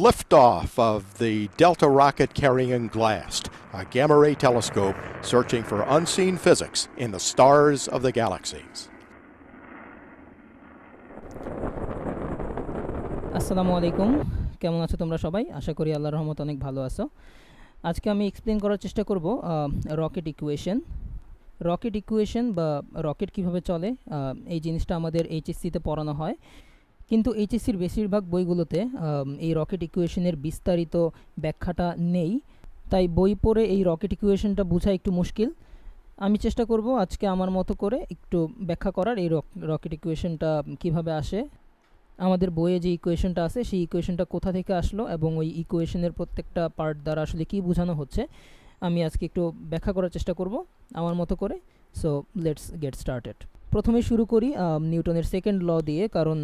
liftoff of the Delta rocket carrying GLAST, a gamma ray telescope searching for unseen physics in the stars of the galaxies. আসসালামু আলাইকুম, কেমন আছো তোমরা সবাই? আশা করি আল্লাহর রহমতে অনেক ভালো আছো। আজকে আমি এক্সপ্লেন করার চেষ্টা করব রকেট ইকুয়েশন বা রকেট কিভাবে চলে। এই জিনিসটা আমাদের এইচএসসিতে পড়ানো হয়, কিন্তু এইচএসসির বেশিরভাগ বইগুলোতে এই রকেট ইকুয়েশনের বিস্তারিত ব্যাখ্যাটা নেই, তাই বই পড়ে এই রকেট ইকুয়েশনটা বোঝা একটু মুশকিল। আমি চেষ্টা করব আজকে আমার মতো করে একটু ব্যাখ্যা করার এই রকেট ইকুয়েশনটা কিভাবে আসে, আমাদের বইয়ে যে ইকুয়েশনটা আছে সেই ইকুয়েশনটা কোথা থেকে আসলো এবং ওই ইকুয়েশনের প্রত্যেকটা পার্ট দ্বারা আসলে কী বোঝানো হচ্ছে আমি আজকে একটু ব্যাখ্যা করার চেষ্টা করব আমার মতো করে। So let's get started. প্রথমে শুরু করি নিউটনের সেকেন্ড ল দিয়ে, কারণ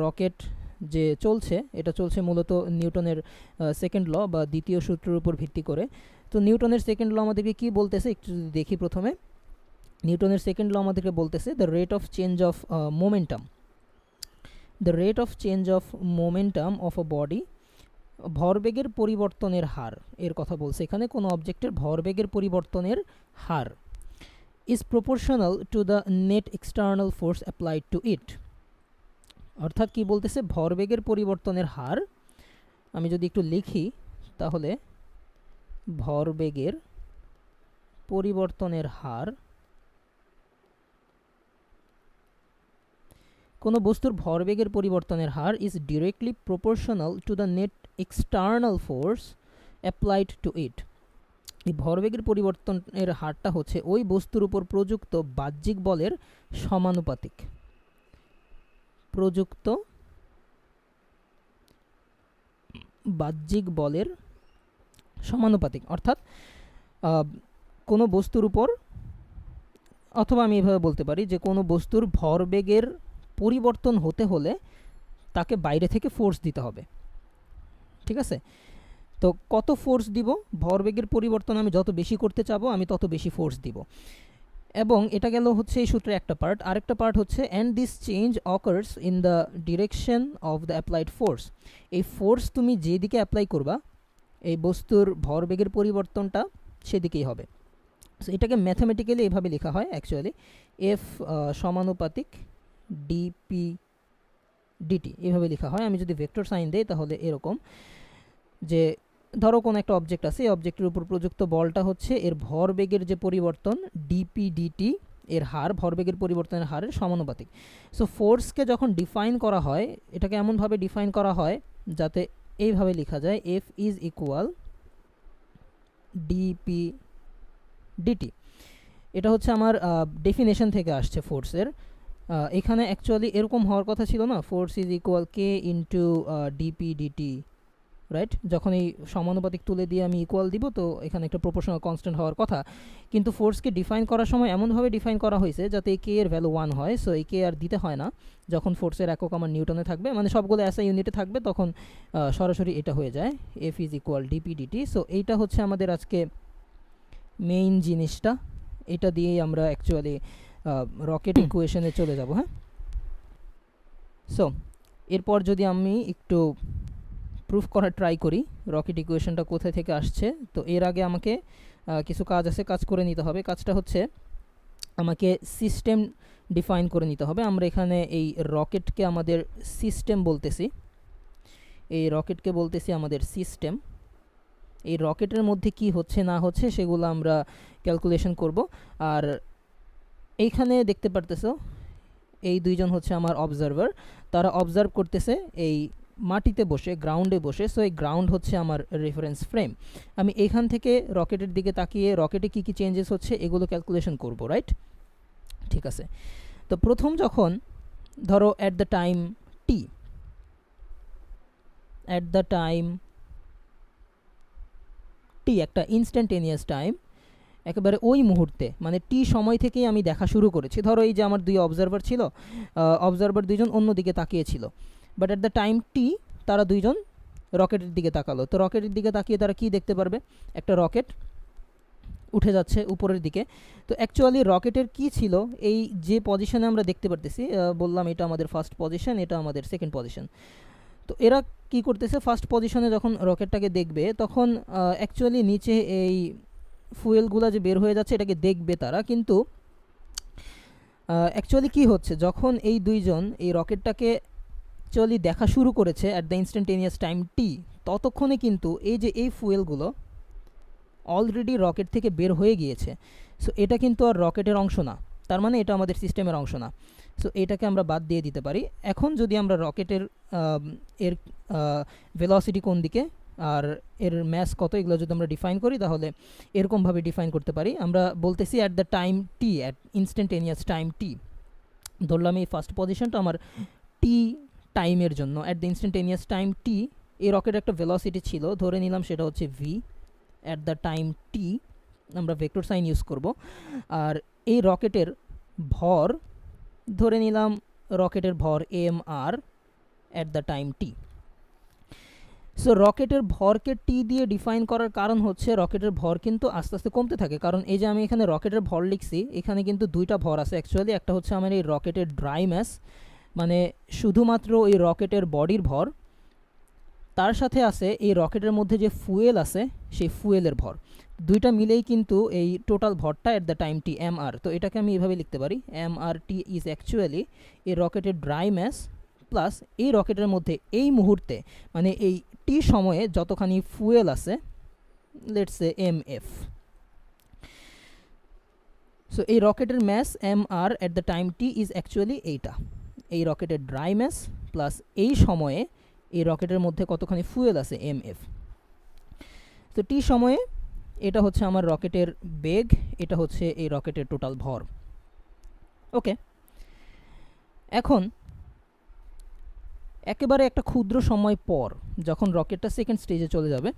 রকেট যে চলছে এটা চলছে মূলত নিউটনের সেকেন্ড ল বা দ্বিতীয় সূত্রের উপর ভিত্তি করে। তো নিউটনের সেকেন্ড ল আমাদেরকে কী বলতেছে একটু যদি দেখি। প্রথমে নিউটনের সেকেন্ড ল আমাদেরকে বলতেছে the rate of change of momentum, the rate of change of momentum of a body, ভরবেগের পরিবর্তনের হার এর কথা বলছে এখানে। কোনো অবজেক্টের ভরবেগের পরিবর্তনের হার is proportional to the net external force applied to it. অর্থাৎ কি বলতেছে, ভরবেগের পরিবর্তনের হার, আমি যদি একটু লিখি তাহলে ভরবেগের পরিবর্তনের হার, কোনো বস্তুর ভরবেগের পরিবর্তনের হার is directly proportional to the net external force applied to it. এই ভরবেগের পরিবর্তনের হারটা হচ্ছে ওই বস্তুর উপর প্রযুক্ত বাহ্যিক বলের সমানুপাতিক। প্রযুক্ত বাহ্যিক বলের সমানুপাতিক, অর্থাৎ কোনো বস্তুর উপর, অথবা আমি এভাবে বলতে পারি যে কোনো বস্তুর ভরবেগের পরিবর্তন হতে হলে তাকে বাইরে থেকে ফোর্স দিতে হবে। ঠিক আছে, তো কত ফোর্স দিব? ভরবেগের পরিবর্তন আমি যত বেশি করতে চাবো আমি তত বেশি ফোর্স দিব। এবং এটা গেল হচ্ছে এই সূত্রের একটা পার্ট। আরেকটা পার্ট হচ্ছে and this change occurs in the direction of the applied force. এই ফোর্স তুমি যেদিকে অ্যাপ্লাই করবা এই বস্তুর ভরবেগের পরিবর্তনটা সেদিকেই হবে। সো এটাকে ম্যাথামেটিক্যালি এভাবে লেখা হয় অ্যাকচুয়ালি, এফ সমানুপাতিক ডিপি ডিটি এভাবে লেখা হয়। আমি যদি ভেক্টর সাইন দেই তাহলে এরকম, যে ধরো কোনো একটা অবজেক্ট আছে, এই অবজেক্টের উপর প্রযুক্ত বলটা হচ্ছে এর ভরবেগের যে পরিবর্তন ডিপি ডিটি এর হার, ভরবেগের পরিবর্তনের হারের সমানুপাতিক। সো ফোর্সকে যখন ডিফাইন করা হয় এটাকে এমনভাবে ডিফাইন করা হয় যাতে এইভাবে লেখা যায় F is equal dp dt. এটা হচ্ছে আমার ডেফিনেশন থেকে আসছে ফোর্সের। এখানে অ্যাকচুয়ালি এরকম হওয়ার কথা ছিল না, force is equal K into dp dt, right? যখন এই সমানুপাতিক তুলে দিয়ে আমি ইকুয়াল দিব তো এখানে একটা প্রপোর্শনাল কনস্ট্যান্ট হওয়ার কথা, কিন্তু ফোর্সকে ডিফাইন করার সময় এমনভাবে ডিফাইন করা হয়েছে যাতে এই কে এর ভ্যালু 1 হয়। সো এই কে আর দিতে হয় না যখন ফোর্সের একক আমার নিউটনে থাকবে, মানে সবগুলো এসআই ইউনিটে থাকবে, তখন সরাসরি এটা হয়ে যায় F is equal dp dt. So এইটা হচ্ছে আমাদের আজকে মেইন জিনিসটা, এটা দিয়েই আমরা অ্যাকচুয়ালি রকেট ইকুয়েশনে চলে যাব। হ্যাঁ, সো এরপর যদি আমি একটু প্রুফ করার ট্রাই করি রকেট ইকুয়েশনটা কোথায় থেকে আসছে, তো এর আগে আমাকে কিছু কাজ আছে, কাজ করে নিতে হবে। কাজটা হচ্ছে আমাকে সিস্টেম ডিফাইন করে নিতে হবে। আমরা এখানে এই রকেটকে আমাদের সিস্টেম বলতেছি, এই রকেটকে বলতেছি আমাদের সিস্টেম। এই রকেটের মধ্যে কি হচ্ছে না হচ্ছে সেগুলো আমরা ক্যালকুলেশন করব। আর এইখানে দেখতে পারতেছো এই দুইজন হচ্ছে আমার অবজারভার, তারা অবজার্ভ করতেছে এই মাটিতে বসে, গ্রাউন্ডে বসে। সো এই গ্রাউন্ড হচ্ছে আমার রেফারেন্স ফ্রেম। আমি এখান থেকে রকেটের দিকে তাকিয়ে রকেটে কী কী চেঞ্জেস হচ্ছে এগুলো ক্যালকুলেশন করব, রাইট? ঠিক আছে, তো প্রথম যখন ধরো at the time T, at the time T একটা ইনস্ট্যান্টেনিয়াস টাইম, একেবারে ওই মুহূর্তে মানে টি সময় থেকেই আমি দেখা শুরু করেছি। ধরো এই যে আমার দুই অবজারভার ছিল, অবজারভার দুইজন অন্য দিকে তাকিয়েছিল, বাট অ্যাট দ্য টাইম টি তারা দুইজন রকেটের দিকে তাকালো। তো রকেটের দিকে তাকিয়ে তারা কি দেখতে পারবে? একটা রকেট উঠে যাচ্ছে উপরের দিকে। তো অ্যাকচুয়ালি রকেটের কি ছিল, এই যে পজিশনে আমরা দেখতে পারতেছি, বললাম এটা আমাদের ফার্স্ট পজিশন, এটা আমাদের সেকেন্ড পজিশন। তো এরা কি করতেছে, ফার্স্ট পজিশনে যখন রকেটটাকে দেখবে তখন অ্যাকচুয়ালি নিচে এই ফুয়েলগুলো যে বের হয়ে যাচ্ছে এটাকে দেখবে তারা, কিন্তু অ্যাকচুয়ালি কি হচ্ছে, যখন এই দুইজন এই রকেটটাকে অ্যাকচুয়ালি দেখা শুরু করেছে অ্যাট দ্য ইনস্ট্যান্টেনিয়াস টাইম টি, ততক্ষণে কিন্তু এই যে এই ফুয়েলগুলো অলরেডি রকেট থেকে বের হয়ে গিয়েছে। সো এটা কিন্তু আর রকেটের অংশ না, তার মানে এটা আমাদের সিস্টেমের অংশ না। সো এটাকে আমরা বাদ দিয়ে দিতে পারি। এখন যদি আমরা রকেটের এর ভেলোসিটি কোন দিকে আর এর ম্যাস কত এগুলো যদি আমরা ডিফাইন করি, তাহলে এরকমভাবে ডিফাইন করতে পারি। আমরা বলতেছি at the time T, at instantaneous time T, ধরলাম এই ফার্স্ট পজিশনটা আমার টি টাইমের জন্য। At the instantaneous time T এই রকেটের একটা ভেলোসিটি ছিল, ধরে নিলাম সেটা হচ্ছে V. At the time T আমরা ভেক্টর সাইন ইউজ করব। আর এই রকেটের ভর ধরে নিলাম, রকেটের ভর M R at the time T. So রকেটের ভরকে টি দিয়ে ডিফাইন করার কারণ হচ্ছে রকেটের ভর কিন্তু আস্তে আস্তে কমতে থাকে, কারণ এই যে আমি এখানে রকেটের ভর লিখছি, এখানে কিন্তু দুইটা ভর আছে অ্যাকচুয়ালি। একটা হচ্ছে আমার এই রকেটের ড্রাই ম্যাস, মানে শুধুমাত্র এই রকেটের বডির ভর, তার সাথে আছে এই রকেটের মধ্যে যে ফুয়েল আছে সেই ফুয়েলের ভর, দুইটা মিলেই কিন্তু এই টোটাল ভরটা at the time T M R. তো এটাকে আমি এভাবে লিখতে পারি, M R T is actually এই রকেটের ড্রাই ম্যাস প্লাস এই রকেটের মধ্যে এই মুহূর্তে মানে এই টি সময়ে যতখানি ফুয়েল আছে, let's say M F. So এই রকেটের mass M R at the time T is actually এইটা, এই রকেটের ড্রাই ম্যাস প্লাস এই সময়ে এই রকেটের মধ্যে কতখানি ফুয়েল আছে এম এফ। তো টি সময়ে এটা হচ্ছে আমার রকেটের বেগ, এটা হচ্ছে এই রকেটের টোটাল ভর। ওকে, এখন একেবারে একটা ক্ষুদ্র সময় পর যখন রকেটটা সেকেন্ড স্টেজে চলে যাবে,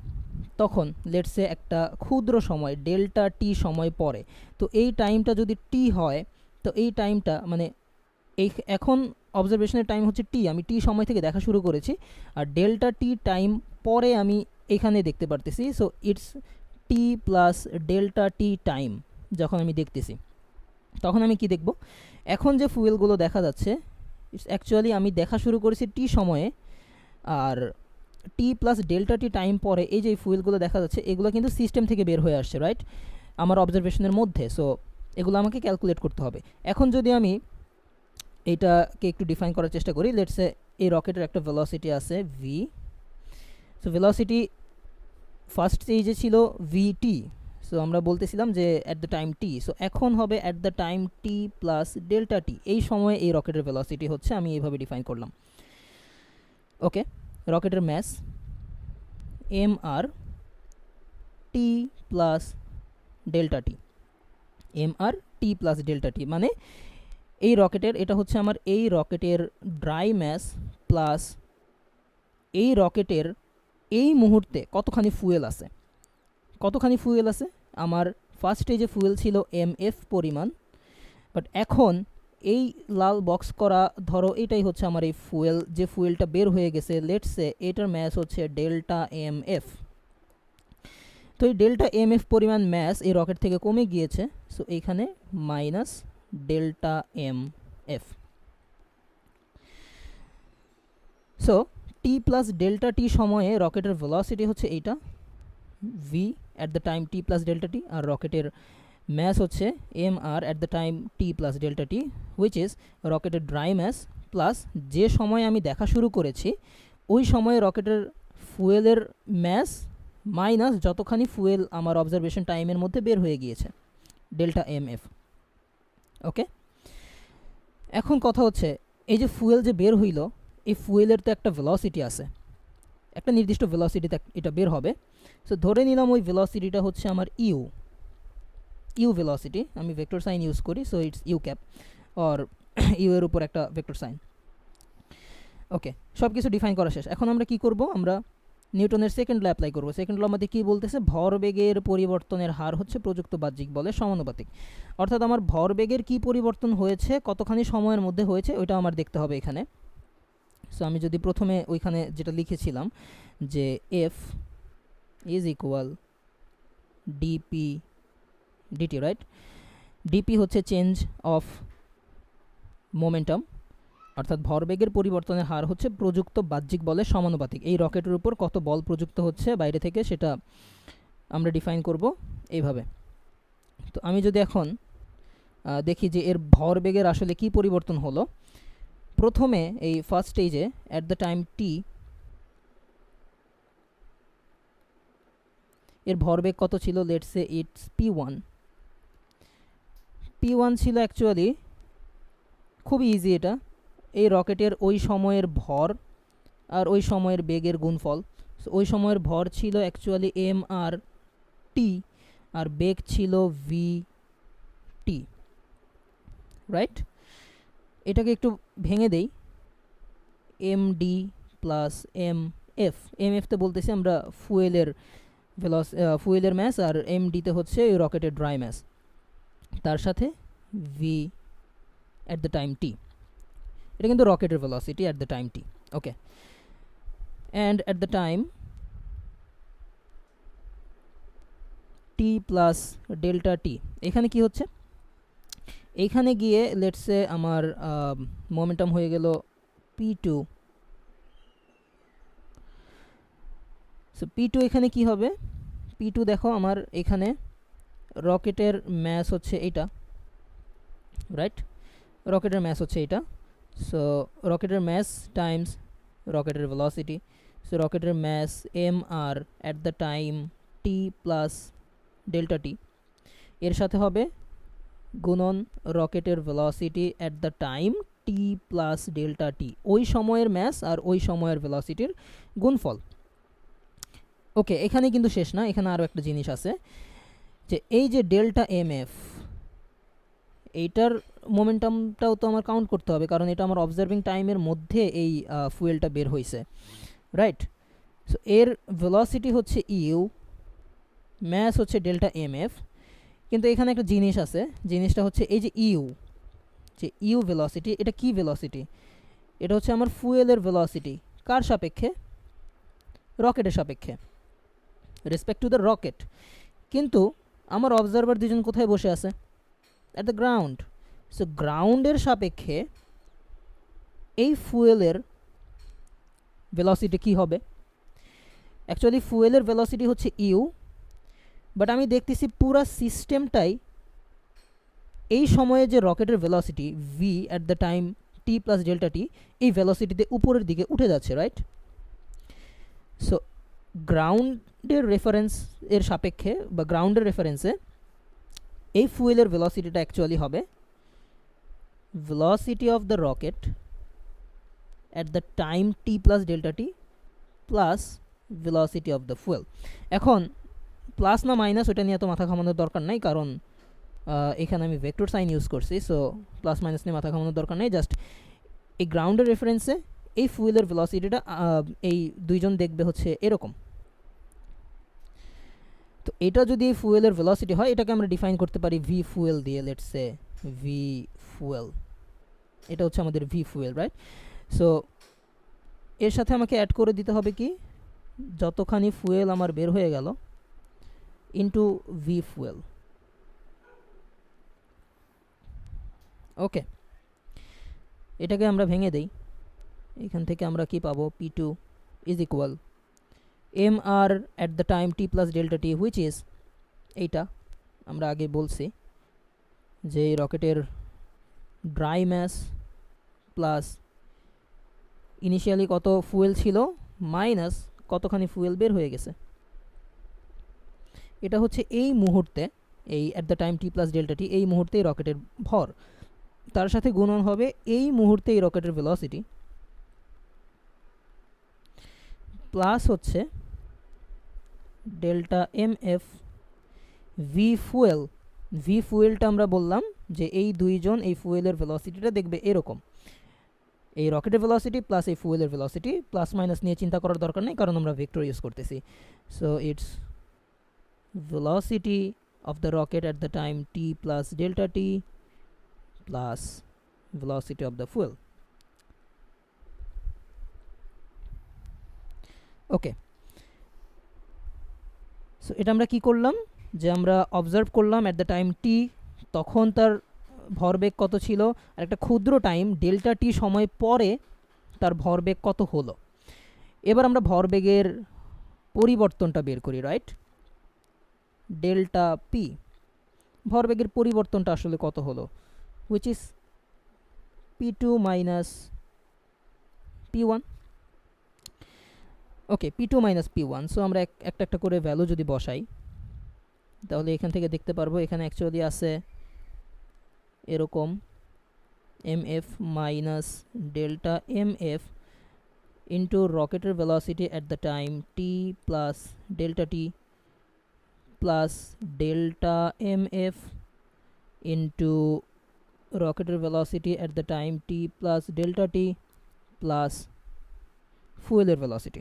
তখন লেটসে একটা ক্ষুদ্র সময় ডেল্টা টি সময় পরে, তো এই টাইমটা যদি টি হয়, তো এই টাইমটা মানে এই এখন অবজারভেশনের টাইম হচ্ছে টি, আমি টি সময় থেকে দেখা শুরু করেছি, আর ডেল্টা টি টাইম পরে আমি এখানে দেখতে পারতেছি। So it's T plus delta tea time যখন আমি দেখতেছি, তখন আমি কি দেখব, এখন যে ফুয়েলগুলো দেখা যাচ্ছে ইটস অ্যাকচুয়ালি আমি দেখা শুরু করেছি টি সময়ে, আর টি প্লাস ডেল্টা টি টাইম পরে এই যে ফুয়েলগুলো দেখা যাচ্ছে এগুলো কিন্তু সিস্টেম থেকে বের হয়ে আসছে, রাইট, আমার অবজারভেশনের মধ্যে। সো এগুলো আমাকে ক্যালকুলেট করতে হবে। এখন যদি আমি এইটাকে একটু ডিফাইন করার চেষ্টা করি, লেটসে এই রকেটের একটা ভেলোসিটি আছে ভি। সো ভেলোসিটি ফার্স্ট স্টেজে ছিল ভিটি, সো আমরা বলতেছিলাম যে at the time T, so এখন হবে at the time T plus delta T, এই সময়ে এই রকেটের ভেলোসিটি হচ্ছে, আমি এইভাবে ডিফাইন করলাম। ওকে, রকেটের ম্যাস এম আর টি প্লাস ডেল্টা টি, এম আর টি প্লাস ডেল্টা টি, মানে এই রকেটের এটা হচ্ছে আমার এই রকেটের ড্রাই ম্যাস প্লাস এই রকেটের এই মুহূর্তে কতখানি ফুয়েল আছে, কতখানি ফুয়েল আছে। আমার ফার্স্ট স্টেজে ফুয়েল ছিল এম এফ পরিমাণ, বাট এখন এই লাল বক্স করা ধরো এটাই হচ্ছে আমার এই ফুয়েল, যে ফুয়েলটা বের হয়ে গেছে, লেটসে এটার ম্যাস হচ্ছে ডেল্টা এম এফ। তো এই ডেল্টা এম এফ পরিমাণ ম্যাস এই রকেট থেকে কমে গিয়েছে, সো এইখানে minus delta M F. So T plus delta T সময়ে রকেটের ভেলোসিটি হচ্ছে এইটা V at the time T plus delta T, আর রকেটের ম্যাস হচ্ছে M R at the time T plus delta T, which is রকেটের dry mass plus যে সময় আমি দেখা শুরু করেছি ওই সময়ে রকেটের ফুয়েলের ম্যাস মাইনাস যতখানি ফুয়েল আমার অবজারভেশন টাইমের মধ্যে বের হয়ে গিয়েছে, ডেল্টা এম এফ। ওকে, এখন কথা হচ্ছে এই যে ফুয়েল যে বের হইল, এই ফুয়েলের তো একটা ভেলোসিটি আছে, একটা নির্দিষ্ট ভেলোসিটিতে এটা বের হবে। সো ধরে নিলাম ওই ভেলোসিটিটা হচ্ছে আমার ইউ ভেলোসিটি, আমি ভেক্টর সাইন ইউজ করি, so it's U cap or U এর উপর একটা ভেক্টর সাইন। ওকে, সব কিছু ডিফাইন করা শেষ। এখন আমরা কি করব, আমরা নিউটনের সেকেন্ড ল অ্যাপ্লাই করব। সেকেন্ড ল আমাদের কী বলতেছে, ভরবেগের পরিবর্তনের হার হচ্ছে প্রযুক্ত বাহ্যিক বলের সমানুপাতিক, অর্থাৎ আমার ভরবেগের কী পরিবর্তন হয়েছে কতখানি সময়ের মধ্যে হয়েছে ওইটা আমার দেখতে হবে এখানে। সো আমি যদি প্রথমে ওইখানে যেটা লিখেছিলাম যে F is equal dp dt, right, dp হচ্ছে চেঞ্জ অফ মোমেন্টাম অর্থাৎ ভরবেগের পরিবর্তনের হার হচ্ছে প্রযুক্ত বাহ্যিক বলের সমানুপাতিক। এই রকেটের উপর কত বল প্রযুক্ত হচ্ছে বাইরে থেকে সেটা আমরা ডিফাইন করব এইভাবে। তো আমি যদি এখন দেখি যে এর ভরবেগের আসলে কি পরিবর্তন হলো। প্রথমে এই ফার্স্ট স্টেজে অ্যাট দ্য টাইম টি এর ভরবেগ কত ছিল, let's say it's p1। p1 ছিল অ্যাকচুয়ালি খুবই ইজি, এটা এই রকেটের ওই সময়ের ভর আর ওই সময়ের বেগের গুণফল। সো ওই সময়ের ভর ছিল অ্যাকচুয়ালি এম আর টি, আর বেগ ছিল ভি টি, রাইট। এটাকে একটু ভেঙে দেই, M D plus M F. M এফতে বলতেছি আমরা ফুয়েলের ম্যাস, আর এম ডিতে হচ্ছে ওই রকেটের ড্রাই ম্যাস, তার সাথে V at the time T. এটা কিন্তু রকেটের velocity at the time T, okay. And at the time T plus delta T, এখানে কি হচ্ছে, এইখানে গিয়ে লেটসে আমার মোমেন্টাম হয়ে গেল p2। সো p2 এখানে কি হবে, p2 দেখো আমার এখানে রকেটের ম্যাস হচ্ছে এইটা, রাইট, রকেটের ম্যাস হচ্ছে এইটা। সো রকেটের ম্যাস টাইমস রকেটের ভেলোসিটি। সো রকেটের mass M R at the time T plus delta T, এর সাথে হবে গুণন রকেটের velocity at the time T plus delta T, ওই সময়ের ম্যাস আর ওই সময়ের ভেলোসিটির গুণফল। ওকে, এখানে কিন্তু শেষ না, এখানে আরও একটা জিনিস আছে, যে এই যে ডেল্টা এম এফ, এইটার মোমেন্টামটাও তো আমার কাউন্ট করতে হবে, কারণ এটা আমার অবজার্ভিং টাইমের মধ্যে এই ফুয়েলটা বের হয়েছে, রাইট। সো এর ভেলোসিটি হচ্ছে ইউ, ম্যাস হচ্ছে ডেল্টা এম এফ। কিন্তু এখানে একটা জিনিস আছে, জিনিসটা হচ্ছে এই যে ইউ ভেলোসিটি, এটা কি ভেলোসিটি, এটা হচ্ছে আমার ফুয়েলের ভেলোসিটি। কার সাপেক্ষে, রকেটের সাপেক্ষে, রেসপেক্ট টু দ্য রকেট। কিন্তু আমার অবজারভার দুজন কোথায় বসে আছে, অ্যাট দ্য গ্রাউন্ড। সো গ্রাউন্ডের সাপেক্ষে এই ফুয়েলের ভেলোসিটি কি হবে, অ্যাকচুয়ালি ফুয়েলের ভেলোসিটি হচ্ছে ইউ, বাট আমি দেখতেছি পুরা সিস্টেমটাই এই সময়ে যে রকেটের velocity V at the time T plus delta T, এই ভেলোসিটিতে উপরের দিকে উঠে যাচ্ছে, রাইট। সো গ্রাউন্ডের রেফারেন্স এর সাপেক্ষে বা গ্রাউন্ডের রেফারেন্সে এই ফুয়েলের ভেলোসিটিটা অ্যাকচুয়ালি হবে velocity of the rocket at the time t plus delta t plus velocity of the fuel। এখন প্লাস না মাইনাস ওটা নিয়ে তো মাথা ঘামানোর দরকার নাই, কারণ এখানে আমি ভেক্টর সাইন ইউজ করছি। সো প্লাস মাইনাস নিয়ে মাথা ঘামানোর দরকার নেই, জাস্ট এই গ্রাউন্ডের রেফারেন্সে এই ফুয়েলের ভেলোসিটিটা এই দুইজন দেখবে হচ্ছে এরকম। তো এটা যদি এই ফুয়েলের ভেলোসিটি হয়, এটাকে আমরা ডিফাইন করতে পারি ভি ফুয়েল দিয়ে, লেটস সে ভি ফুয়েল, এটা হচ্ছে আমাদের ভি ফুয়েল, রাইট। সো এর সাথে আমাকে অ্যাড করে দিতে হবে কি, যতখানি ফুয়েল আমার বের হয়ে গেল ইনটু ভি ফুয়েল, ওকে। এটাকে আমরা ভেঙে দেই, এখান থেকে আমরা কি পাবো, p2 is equal M R at the time T plus delta T, which is এইটা আমরা আগে বলছি যে রকেটের ড্রাই ম্যাস প্লাস ইনিশিয়ালি কত ফুয়েল ছিল মাইনাস কতখানি ফুয়েল বের হয়ে গেছে, এটা হচ্ছে এই মুহূর্তে এই at the time T plus delta T, এই মুহূর্তে রকেটের ভর, তার সাথে গুণন হবে এই মুহূর্তে এই রকেটের ভেলোসিটি, প্লাস হচ্ছে delta M F V fuel. V ফুয়েলটা আমরা বললাম যে এই দুইজন এই ফুয়েলের ভেলোসিটিটা দেখবে এরকম, এই রকেটের ভেলোসিটি প্লাস এই ফুয়েলের ভেলোসিটি, প্লাস মাইনাস নিয়ে চিন্তা করার দরকার নেই, কারণ আমরা ভেক্টর ইউজ করতেছি। So it's velocity of the rocket at the time t plus delta t plus velocity of the fuel, okay. So এটা আমরা কি করলাম, যে আমরা অবজার্ভ করলাম অ্যাট দ্য টাইম টি, তখন তার ভরবেগ কত ছিল আর একটা ক্ষুদ্র টাইম ডেল্টা টি সময় পরে তার ভরবেগ কত হলো। এবার আমরা ভরবেগের পরিবর্তনটা বের করি, রাইট? ডেল্টা পি, ভরবেগের পরিবর্তনটা আসলে কত হলো, which is p2 minus p1। Okay, p2 minus p1। So আমরা একটা একটা করে ভ্যালু যদি বসাই তাহলে এখান থেকে দেখতে পারবো এখানে অ্যাকচুয়ালি আছে এরকম mf minus delta mf into রকেটের velocity at the time t plus delta t plus delta mf into রকেটের velocity at the time t plus delta t plus ফুয়েলের ভেলোসিটি।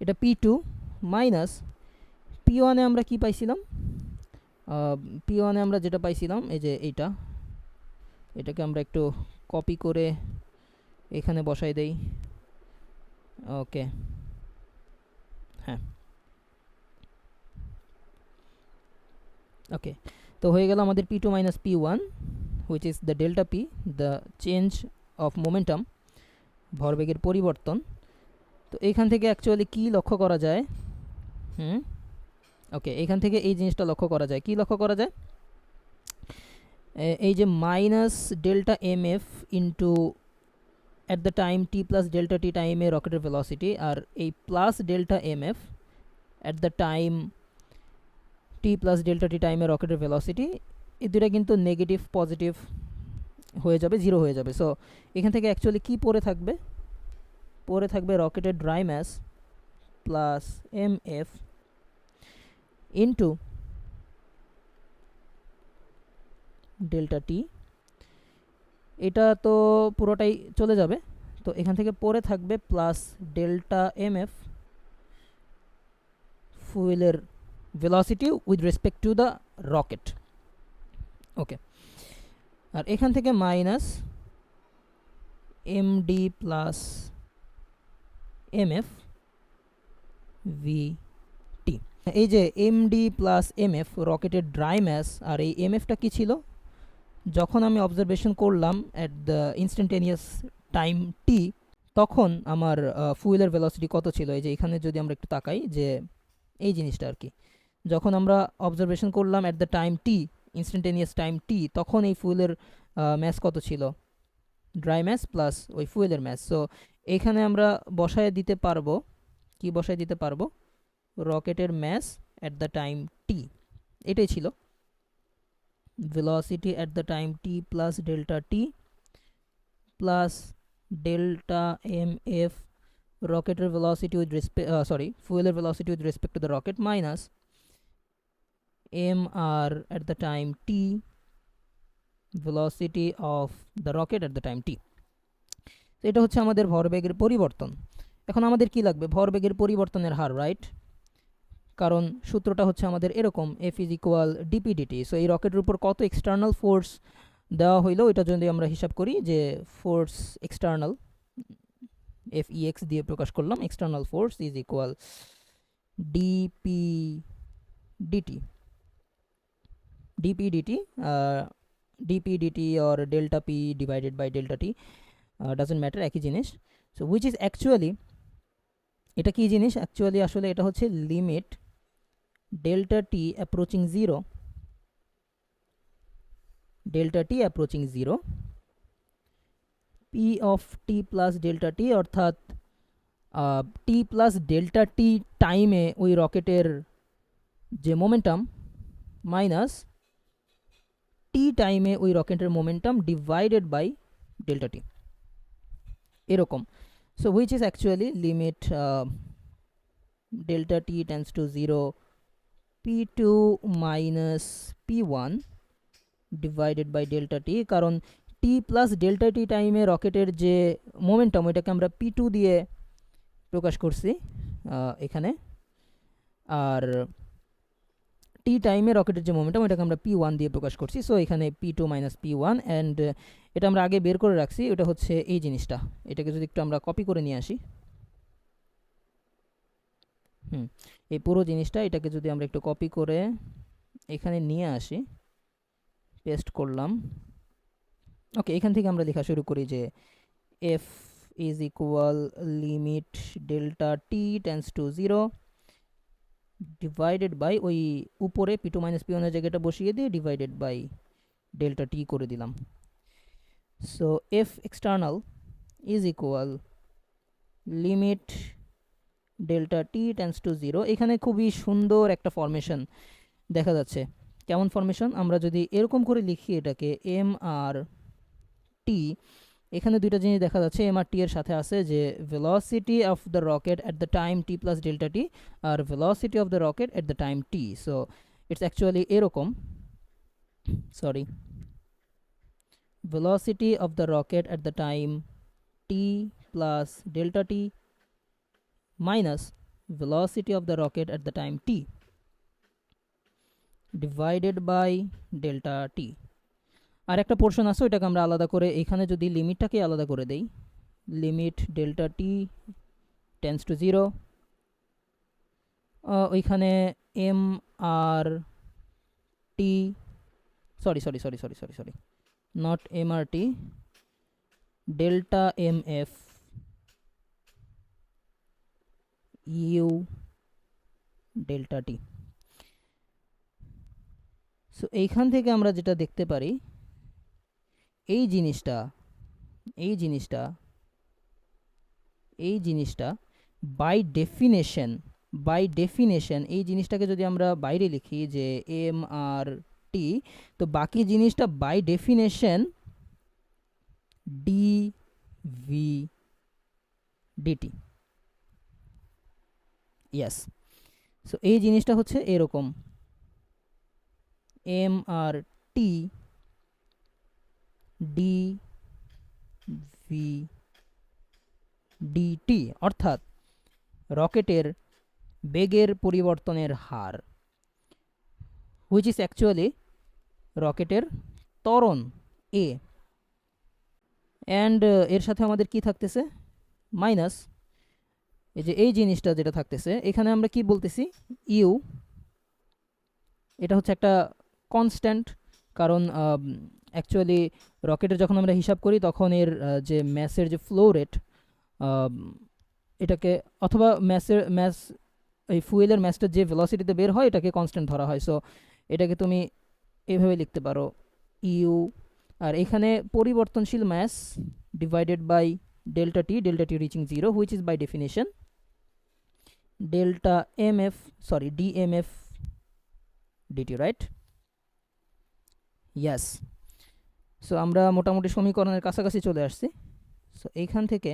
এটা p2 মাইনাস p1 এ আমরা কি পাইছিলাম, p1 এ আমরা যেটা পাইছিলাম এই যে এটাকে আমরা একটু কপি করে এখানে বসাই দেই। ওকে, হ্যাঁ, ওকে, তো হয়ে গেল আমাদের p2 minus p1 which is the delta p, the change of momentum, ভরবেগের পরিবর্তন। তো এইখান থেকে অ্যাকচুয়ালি কি লক্ষ্য করা যায়, ওকে, এখান থেকে এই জিনিসটা লক্ষ্য করা যায়, কি লক্ষ্য করা যায়, এই যে minus delta mf into at the time t plus delta t টাইমে রকেটের ভেলোসিটি, আর এই plus delta mf at the time t plus delta t টাইমে রকেটের ভেলোসিটি, এই দুটা কিন্তু নেগেটিভ পজিটিভ হয়ে যাবে, জিরো হয়ে যাবে। সো এখান থেকে অ্যাকচুয়ালি কি পড়ে থাকবে, পড়ে থাকবে রকেটের dry mass plus mf into delta T, এটা তো পুরোটাই চলে যাবে, তো এখান থেকে পরে থাকবে প্লাস ডেল্টা mf ফুয়েলের velocity with respect to the rocket. Okay, আর এখান থেকে minus md plus mf vt। এই যে md প্লাস mf রকেটের ড্রাই ম্যাস, আর এই mfটা কি ছিল, যখন আমি অবজারভেশন করলাম at the instantaneous time t, তখন আমার ফুয়েলের ভেলোসিটি কত ছিল। এই যে এখানে যদি আমরা একটু তাকাই যে এই জিনিসটা আর কি, যখন আমরা অবজারভেশন করলাম at the time t, instantaneous time t, তখন এই ফুয়েলের ম্যাস কত ছিল, ড্রাই ম্যাস প্লাস ওই ফুয়েলের ম্যাস। সো এখানে আমরা বসায় দিতে পারবো, কি বসায় দিতে পারবো, রকেটের mass at the time t, এটাই ছিল velocity at the time t plus delta t plus delta mf rocket velocity with respect fuel velocity with respect to the rocket minus mr at the time t velocity of the rocket at the time t। তো এটা হচ্ছে আমাদের ভরবেগের পরিবর্তন। এখন আমাদের কি লাগবে, ভরবেগের পরিবর্তনের হার, রাইট? কারণ সূত্রটা হচ্ছে আমাদের এরকম, f is equal dp dt. So এই রকেটের উপর কত এক্সটার্নাল ফোর্স দেওয়া হইলো, এটা যদি আমরা হিসাব করি যে ফোর্স এক্সটার্নাল FEX দিয়ে প্রকাশ করলাম, external force is equal dp dt, dp dt, dp dt or delta P divided by delta T, doesn't matter, একই জিনিস। সো হুইচ ইজ অ্যাকচুয়ালি, এটা কি জিনিস অ্যাকচুয়ালি, আসলে এটা হচ্ছে limit delta t approaching 0, delta t approaching 0, p of t plus delta t, অর্থাৎ t plus delta t টাইমে ওই রকেটের যে মোমেন্টাম মাইনাস t টাইমে ওই রকেটের মোমেন্টাম ডিভাইডেড বাই ডেল্টা টি, এরকম। So which is actually limit delta t tends to 0 p2 minus p1 divided by delta t, কারণ t plus delta t টাইমে রকেটের যে মোমেন্টাম ওইটাকে আমরা p2 দিয়ে প্রকাশ করছি এখানে, আর t টাইমে রকেটের যে মোমেন্টাম ওইটাকে আমরা p1 দিয়ে প্রকাশ করছি। সো এখানে p2 minus p1, অ্যান্ড এটা আমরা আগে বের করে রাখছি, ওটা হচ্ছে এই জিনিসটা। এটাকে যদি একটু আমরা কপি করে নিয়ে আসি, এই পুরো জিনিসটা, এটাকে যদি আমরা একটু কপি করে এখানে নিয়ে আসি, পেস্ট করলাম। ওকে, এখান থেকে আমরা লেখা শুরু করি যে F is equal limit delta T tends to 0 divided by ওই উপরে পি টু মাইনাস পি ওয়ানের জায়গাটা বসিয়ে দিয়ে ডিভাইডেড বাই ডেল্টা টি করে দিলাম। So F external is equal limit delta T tends to 0। এখানে খুবই সুন্দর একটা ফরমেশন দেখা যাচ্ছে। কেমন ফরমেশন? আমরা যদি এরকম করে লিখি এটাকে এম আর টি, এখানে দুইটা জিনিস দেখা যাচ্ছে। এম আর টি এর সাথে আছে যে velocity of the rocket at the time T plus delta T আর velocity of the rocket at the time T. So it's actually এরকম, sorry, velocity of the rocket at the time t plus delta t minus velocity of the rocket at the time t divided by delta t। আর একটা portion আছে, ওইটাকে আমরা আলাদা করে এখানে যদি লিমিটটাকে আলাদা করে দেই, limit delta T tends to 0, ওইখানে M R T, sorry sorry sorry sorry sorry sorry not MRT, delta MF U delta T। So এইখান থেকে আমরা যেটা দেখতে পারি, এই জিনিসটা বাই ডেফিনেশন এই জিনিসটাকে যদি আমরা বাইরে লিখি যে এম আর টি, তো বাকি জিনিসটা by definition D V dt. Yes, so এই জিনিসটা হচ্ছে এরকম M R T D V dt, অর্থাৎ রকেটের বেগের পরিবর্তনের হার, হুইচ ইজ অ্যাকচুয়ালি রকেটের ত্বরণ এ, অ্যান্ড এর সাথে আমাদের কি থাকতেছে মাইনাস এই যে এই জিনিসটা যেটা থাকতেছে এখানে আমরা কি বলতেছি ইউ, এটা হচ্ছে একটা কনস্ট্যান্ট, কারণ অ্যাকচুয়ালি রকেটের যখন আমরা হিসাব করি তখন এর যে ম্যাসের যে ফ্লো রেট, এটাকে অথবা ম্যাস এই ফুয়েলের ম্যাসটা যে ভেলোসিটিতে বের হয় এটাকে কনস্ট্যান্ট ধরা হয়। সো এটাকে তুমি এভাবে লিখতে পারো ইউ, আর এখানে পরিবর্তনশীল mass divided by delta T reaching 0, which is by definition delta MF, sorry DMF DT, right? Yes. So আমরা মোটামুটি সমীকরণের কাছাকাছি চলে আসছি। সো এইখান থেকে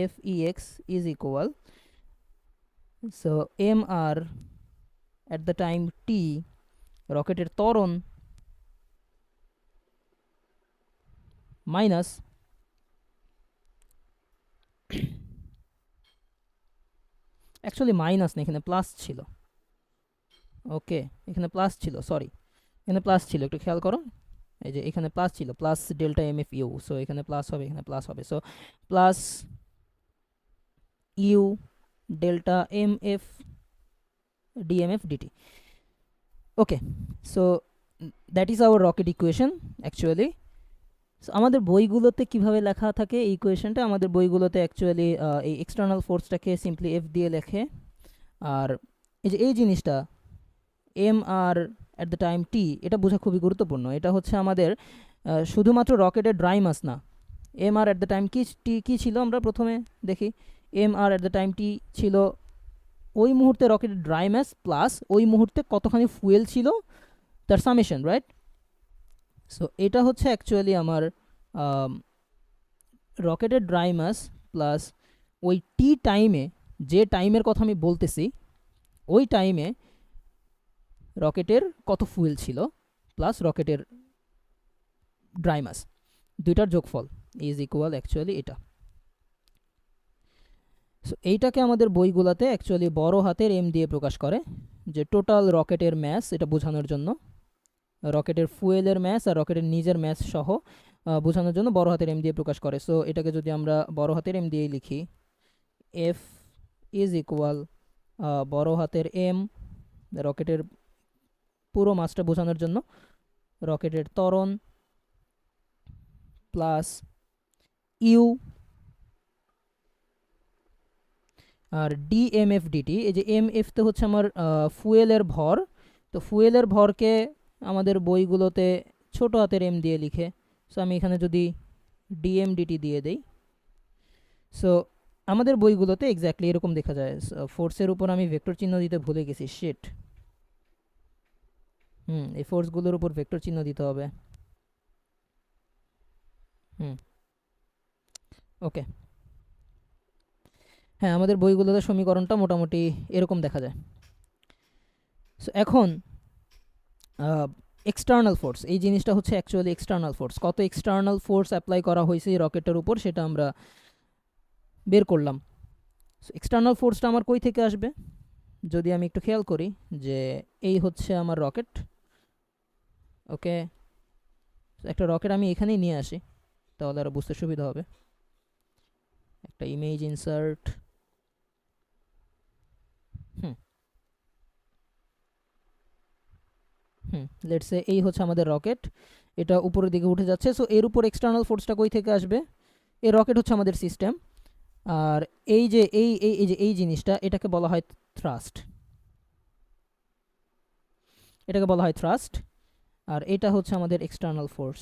F E X is equal, so M R at the time T রকেটের ত্বরণ মাইনাস অ্যাকচুয়ালি মাইনাস না, এখানে প্লাস ছিল। ওকে, এখানে প্লাস ছিল, সরি এখানে প্লাস ছিল, একটু খেয়াল করো, এই যে এখানে প্লাস ছিল, plus delta M F U. So এখানে প্লাস হবে, এখানে প্লাস হবে। So plus U delta M F DMF DT. Okay, so that is our rocket equation actually. So আমাদের বইগুলোতে কিভাবে লেখা থাকে এই ইকুয়েশনটা, আমাদের বইগুলোতে অ্যাকচুয়ালি এই এক্সটার্নাল ফোর্সটাকে সিম্পলি এফ দিয়ে লেখে, আর এই যে এই জিনিসটা M R at the time T, এটা বোঝা খুবই গুরুত্বপূর্ণ। এটা হচ্ছে আমাদের শুধুমাত্র রকেটের ড্রাই মাস না, M R at the time কী ছিল আমরা প্রথমে দেখি, M R at the time T ছিল ওই মুহূর্তে রকেটের ড্রাই মাস প্লাস ওই মুহূর্তে কতখানি ফুয়েল ছিল তার সামেশন, রাইট? সো এটা হচ্ছে অ্যাকচুয়ালি আমার রকেটের ড্রাই মাস প্লাস ওই টি টাইমে, যে টাইমের কথা আমি বলতেছি ওই টাইমে রকেটের কত ফুয়েল ছিল প্লাস রকেটের ড্রাই মাস, দুইটার যোগফল ইজ ইকুয়াল অ্যাকচুয়ালি এটা। সো এইটাকে আমাদের বইগুলোতে অ্যাকচুয়ালি বড় হাতের এম দিয়ে প্রকাশ করে, যে টোটাল রকেটের ম্যাস, এটা বোঝানোর জন্য রকেটের ফুয়েলের ম্যাস আর রকেটের নিজের ম্যাস সহ বোঝানোর জন্য বড় হাতের এম দিয়ে প্রকাশ করে। সো এটাকে যদি আমরা বড় হাতের এম দিয়েই লিখি, এফ ইজ ইকুয়াল বড় হাতের এম, রকেটের পুরো মাসটা বোঝানোর জন্য রকেটের ত্বরণ plus U R dmf dt. এই যে এমএফ তো হচ্ছে আমার ফুয়েলের ভর, তো ফুয়েলের ভরকে আমাদের বইগুলোতে ছোট হাতের এম দিয়ে লিখে, সো আমি এখানে যদি ডিএমডিটি দিয়ে দেই, সো আমাদের বইগুলোতে এক্স্যাক্টলি এরকম দেখা যায়। ফোর্সের উপর আমি ভেক্টর চিহ্ন দিতে ভুলে গেছি, শিট। এই ফোর্সগুলোর উপর ভেক্টর চিহ্ন দিতে হবে। ওকে, হ্যাঁ, আমাদের বইগুলোতে সমীকরণটা মোটামুটি এরকম দেখা যায়। সো এখন এক্সটার্নাল ফোর্স, এই জিনিসটা হচ্ছে অ্যাকচুয়ালি এক্সটার্নাল ফোর্স। কত এক্সটার্নাল ফোর্স অ্যাপ্লাই করা হয়েছে এই রকেটের উপর সেটা আমরা বের করলাম। সো এক্সটার্নাল ফোর্সটা আমার কই থেকে আসবে, যদি আমি একটু খেয়াল করি যে এই হচ্ছে আমার রকেট। ওকে, একটা রকেট আমি এখানেই নিয়ে আসি, তাহলে আরও বুঝতে সুবিধা হবে। একটা ইমেজ ইনসার্ট, লেটস সে এই হচ্ছে আমাদের রকেট, এটা উপরের দিকে উঠে যাচ্ছে। সো এর উপর এক্সটার্নাল ফোর্সটা কই থেকে আসবে, এই রকেট হচ্ছে আমাদের সিস্টেম, আর এই যে এই জিনিসটা এটাকে বলা হয় থ্রাস্ট, এটাকে বলা হয় থ্রাস্ট, আর এটা হচ্ছে আমাদের এক্সটার্নাল ফোর্স।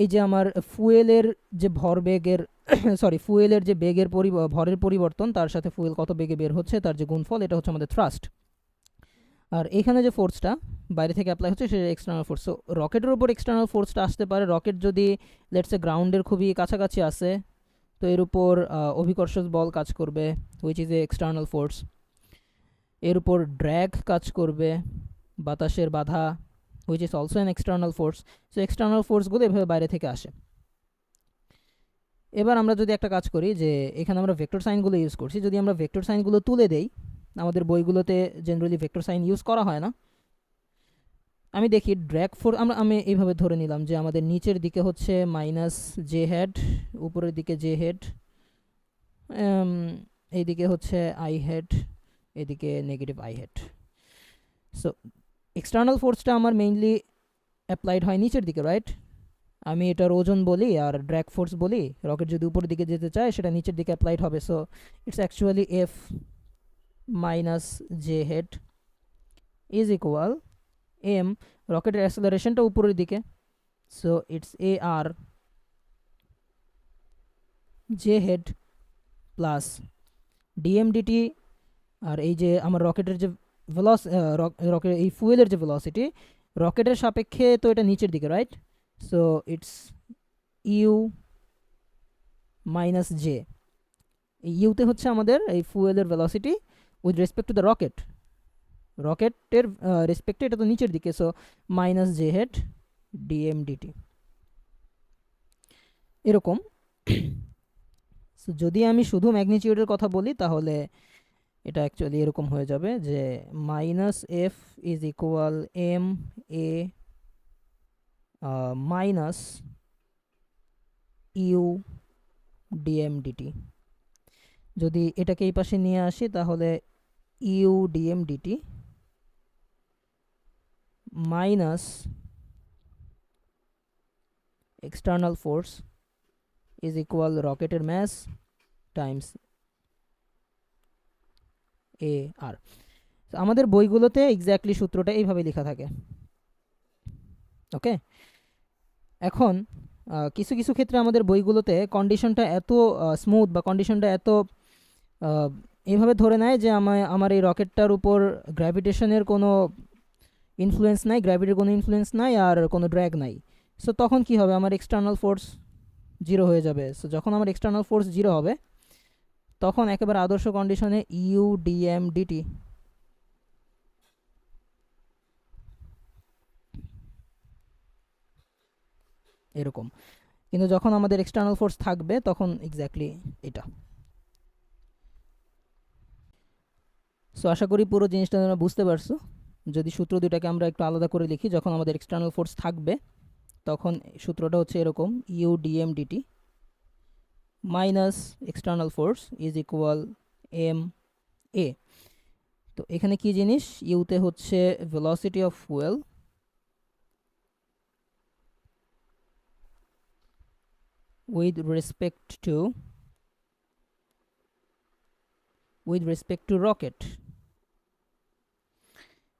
এই যে আমার ফুয়েলের যে ভরবেগের সরি ফুয়েলের যে বেগের ভরের পরিবর্তন, তার সাথে ফুয়েল কত বেগে বের হচ্ছে তার যে গুণফল, এটা হচ্ছে আমাদের থ্রাস্ট। আর এখানে যে ফোর্সটা বাইরে থেকে অ্যাপ্লাই হচ্ছে সেটা এক্সটার্নাল ফোর্স। সো রকেটের উপর এক্সটার্নাল ফোর্সটা আসতে পারে, রকেট যদি লেটসে গ্রাউন্ডের খুবই কাছাকাছি আসে, তো এর উপর অভিকর্ষ বল কাজ করবে, which is a external force. এর উপর ড্র্যাগ কাজ করবে, বাতাসের বাধা, which is also an external force. So external ফোর্সগুলো এভাবে বাইরে থেকে আসে। এবার আমরা যদি একটা কাজ করি, যে এখানে আমরা ভেক্টর সাইনগুলো ইউজ করছি, যদি আমরা ভেক্টর সাইনগুলো তুলে দেই, আমাদের বইগুলোতে জেনারেলি ভেক্টর সাইন ইউজ করা হয় না। আমি দেখি ড্র্যাগ ফোর্স, আমি এইভাবে ধরে নিলাম যে আমাদের নিচের দিকে হচ্ছে মাইনাস জে হেড, উপরের দিকে জে হেড, এইদিকে হচ্ছে আই হেড, এদিকে negative I hat. So external ফোর্সটা আমার মেইনলি অ্যাপ্লাইড হয় নিচের দিকে, রাইট? আমি এটার ওজন বলি আর ড্র্যাগ ফোর্স বলি। রকেট যদি উপরের দিকে যেতে চায় সেটা নিচের দিকে অ্যাপ্লাইড হবে। So it's actually F minus J hat is equal M, রকেটের অ্যাসেলারেশনটা উপরের দিকে, so it's A R J hat plus DMDT. আর এই যে আমার রকেটের যে রকেট এই ফুয়েলের যে ভেলোসিটি রকেটের সাপেক্ষে, তো এটা নিচের দিকে, right? So it's U minus J. এই ইউতে হচ্ছে আমাদের এই ফুয়েলের velocity with respect to the rocket, রকেটের রেসপেক্টে এটা তো নিচের দিকে, so minus J hat DMDT এরকম। সো যদি আমি শুধু ম্যাগনিটিউডের কথা বলি তাহলে এটা অ্যাকচুয়ালি এরকম হয়ে যাবে যে minus F is equal M A minus U DMDT. যদি এটাকে এই পাশে নিয়ে আসি তাহলে U DMDT minus external force is equal রকেটের ম্যাস টাইমস এ আর। আমাদের বইগুলোতে এক্স্যাক্টলি সূত্রটা এইভাবে লেখা থাকে। ওকে, এখন কিছু কিছু ক্ষেত্রে আমাদের বইগুলোতে কন্ডিশনটা এত স্মুথ বা কন্ডিশনটা এত এইভাবে ধরে নেয় যে আমার এই রকেটটার উপর গ্র্যাভিটেশনের কোনো ইনফ্লুয়েন্স নাই, গ্র্যাভিটির কোনো ইনফ্লুয়েন্স নাই, আর কোনো ড্র্যাগ নাই। সো তখন কি হবে, আমার এক্সটার্নাল ফোর্স জিরো হয়ে যাবে। সো যখন আমার এক্সটার্নাল ফোর্স জিরো হবে তখন একেবারে আদর্শ কন্ডিশনে ইউ ডিএম ডিটি এরকম। কিন্তু যখন আমাদের এক্সটার্নাল ফোর্স থাকবে তখন এক্স্যাক্টলি এটা। সো আশা করি পুরো জিনিসটা তোমরা বুঝতে পারছো। যদি সূত্র দুটাকে আমরা একটু আলাদা করে লিখি, যখন আমাদের এক্সটার্নাল ফোর্স থাকবে তখন সূত্রটা হচ্ছে এরকম, U DM DT minus external force is equal M A. তো এখানে কি জিনিস, ইউতে হচ্ছে velocity of fuel with respect to rocket.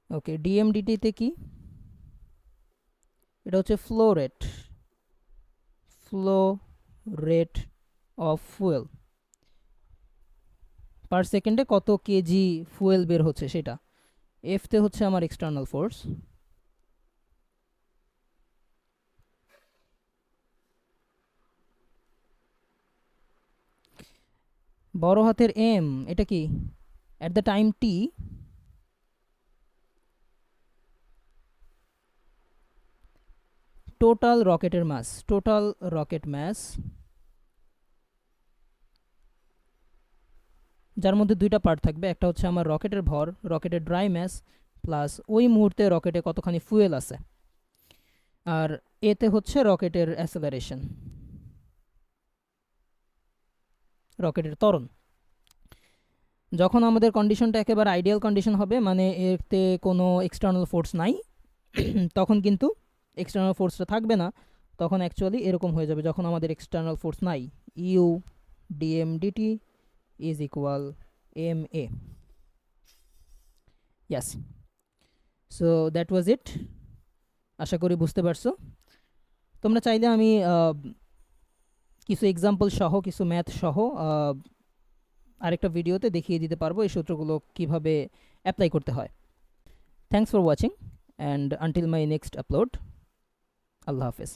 Okay, DMDT তে কি, এটা হচ্ছে flow rate of fuel, per সেকেন্ডে কত কেজি ফুয়েল বের হচ্ছে সেটা। এফ তে হচ্ছে আমার এক্সটার্নাল ফোর্স, বড় হাতের এম এটা কি, at the time T total rocket mass, যার মধ্যে দুইটা পার্ট থাকবে, একটা হচ্ছে আমার রকেটের ভর, রকেটের ড্রাই ম্যাস, প্লাস ওই মুহূর্তে রকেটে কতখানি ফুয়েল আছে, আর এতে হচ্ছে রকেটের অ্যাসেলারেশন, রকেটের ত্বরণ। যখন আমাদের কন্ডিশনটা একেবারে আইডিয়াল কন্ডিশন হবে, মানে এতে কোনো এক্সটার্নাল ফোর্স নাই, তখন কিন্তু এক্সটার্নাল ফোর্সটা থাকবে না, তখন অ্যাকচুয়ালি এরকম হয়ে যাবে, যখন আমাদের এক্সটার্নাল ফোর্স নাই, U DM DT is equal M A. Yes, so that was it. আশা করি বুঝতে পারছো। তোমরা চাইলে আমি কিছু এক্সাম্পল সহ, কিছু ম্যাথ সহ আরেকটা ভিডিওতে দেখিয়ে দিতে পারবো এই সূত্রগুলো কিভাবে অ্যাপ্লাই করতে হয়। Thanks for watching, and until my next upload, আল্লাহ হাফেজ।